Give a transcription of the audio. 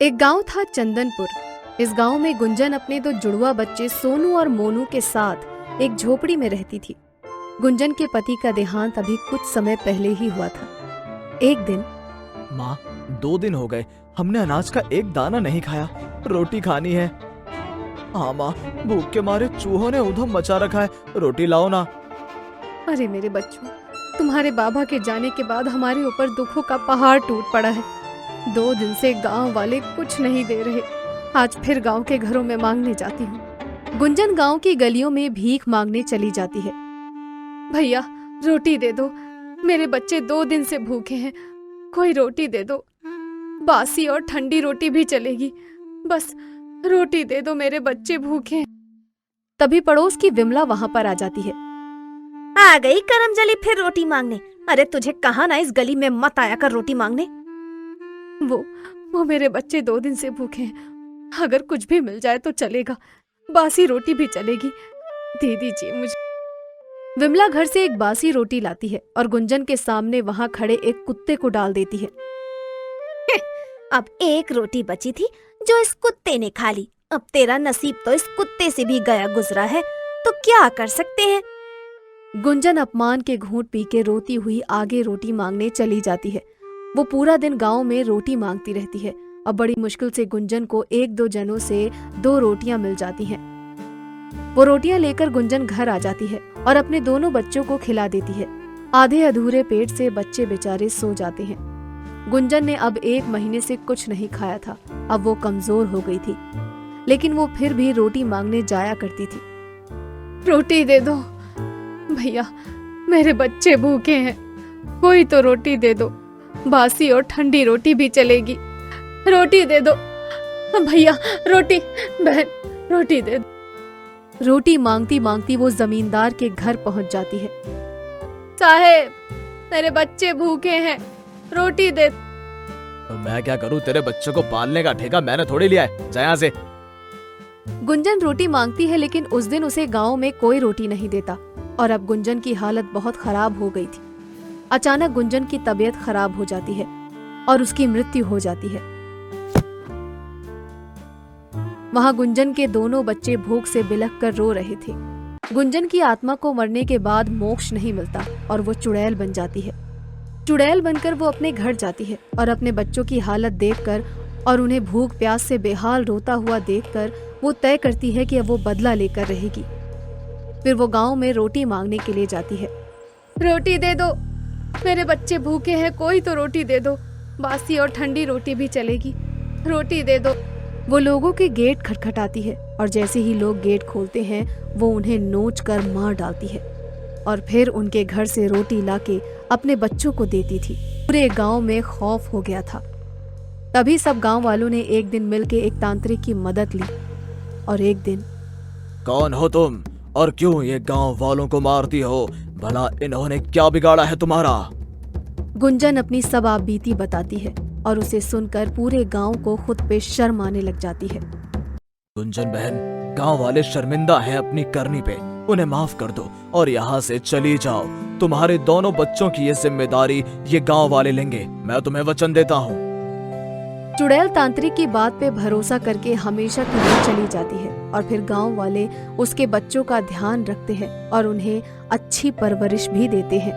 एक गांव था चंदनपुर। इस गांव में गुंजन अपने दो जुड़वा बच्चे सोनू और मोनू के साथ एक झोपड़ी में रहती थी। गुंजन के पति का देहांत अभी कुछ समय पहले ही हुआ था। एक दिन, माँ, 2 दिन हो गए हमने अनाज का एक दाना नहीं खाया, रोटी खानी है। हाँ माँ, भूख के मारे चूहों ने उधम मचा रखा है, रोटी लाओ ना। अरे मेरे बच्चों, तुम्हारे बाबा के जाने के बाद हमारे ऊपर दुखों का पहाड़ टूट पड़ा है। 2 दिन से गांव वाले कुछ नहीं दे रहे। आज फिर गांव के घरों में मांगने जाती हूँ। गुंजन गांव की गलियों में भीख मांगने चली जाती है। भैया, रोटी दे दो, मेरे बच्चे 2 दिन से भूखे हैं, कोई रोटी दे दो। बासी और ठंडी रोटी भी चलेगी, बस रोटी दे दो, मेरे बच्चे भूखे हैं। तभी पड़ोस की विमला वहां पर आ जाती है। आ गई करमजली फिर रोटी मांगने। अरे तुझे कहा ना इस गली में मत आया कर रोटी मांगने। वो मेरे बच्चे 2 दिन से भूखे हैं, अगर कुछ भी मिल जाए तो चलेगा, बासी रोटी भी चलेगी, दे दीजिए मुझे। विमला घर से एक बासी रोटी लाती है और गुंजन के सामने वहां खड़े एक कुत्ते को डाल देती है। अब एक रोटी बची थी जो इस कुत्ते ने खा ली। अब तेरा नसीब तो इस कुत्ते से भी गया गुजरा है, तो क्या कर सकते हैं। गुंजन अपमान के घूंट पी के रोती हुई आगे रोटी मांगने चली जाती है। वो पूरा दिन गांव में रोटी मांगती रहती है और बड़ी मुश्किल से गुंजन को 1-2 जनों से 2 रोटियां मिल जाती हैं। वो रोटियां लेकर गुंजन घर आ जाती है और अपने दोनों बच्चों को खिला देती है। आधे अधूरे पेट से बच्चे बेचारे सो जाते हैं। गुंजन ने अब 1 महीने से कुछ नहीं खाया था। अब वो कमजोर हो गई थी, लेकिन वो फिर भी रोटी मांगने जाया करती थी। रोटी दे दो भैया, मेरे बच्चे भूखे हैं, कोई तो रोटी दे दो, बासी और ठंडी रोटी भी चलेगी, रोटी दे दो भैया, रोटी, बहन रोटी दे दो। रोटी मांगती मांगती वो जमींदार के घर पहुंच जाती है। साहेब, मेरे बच्चे भूखे हैं, रोटी दे। तो मैं क्या करूँ, तेरे बच्चों को पालने का ठेका मैंने थोड़ी लिया है, जा यहाँ से। गुंजन रोटी मांगती है, लेकिन उस दिन उसे गांव में कोई रोटी नहीं देता और अब गुंजन की हालत बहुत खराब हो गई थी। अचानक गुंजन की तबीयत खराब हो जाती है और उसकी मृत्यु हो जाती है। वहां गुंजन के दोनों बच्चे भूख से बिलख कर रो रहे थे। गुंजन की आत्मा को मरने के बाद मोक्ष नहीं मिलता और वो चुड़ैल बन जाती है। चुड़ैल बनकर वो अपने घर जाती है और अपने बच्चों की हालत देखकर और उन्हें भूख प्यास से बेहाल रोता हुआ देखकर वो तय करती है कि अब वो बदला लेकर रहेगी। फिर वो गांव में रोटी मांगने के लिए जाती है। रोटी दे दो, मेरे बच्चे भूखे हैं, कोई तो रोटी दे दो, बासी और ठंडी रोटी भी चलेगी, रोटी दे दो। वो लोगों के गेट खटखटाती है और जैसे ही लोग गेट खोलते हैं वो उन्हें नोच कर मार डालती है और फिर उनके घर से रोटी लाके अपने बच्चों को देती थी। पूरे गांव में खौफ हो गया था। तभी सब गांव वालों ने एक दिन मिलकर एक तांत्रिक की मदद ली और एक दिन, कौन हो तुम और क्यों ये गांव वालों को मारती हो? भला इन्होंने क्या बिगाड़ा है तुम्हारा? गुंजन अपनी सब आपबीती बताती है और उसे सुनकर पूरे गांव को खुद पे शर्म आने लग जाती है। गुंजन बहन, गांव वाले शर्मिंदा हैं अपनी करनी पे, उन्हें माफ कर दो और यहाँ से चली जाओ। तुम्हारे दोनों बच्चों की ये जिम्मेदारी ये गांव वाले लेंगे, मैं तुम्हें वचन देता हूँ। चुड़ैल तांत्रिक की बात पे भरोसा करके हमेशा के लिए चली जाती है और फिर गांव वाले उसके बच्चों का ध्यान रखते हैं और उन्हें अच्छी परवरिश भी देते हैं।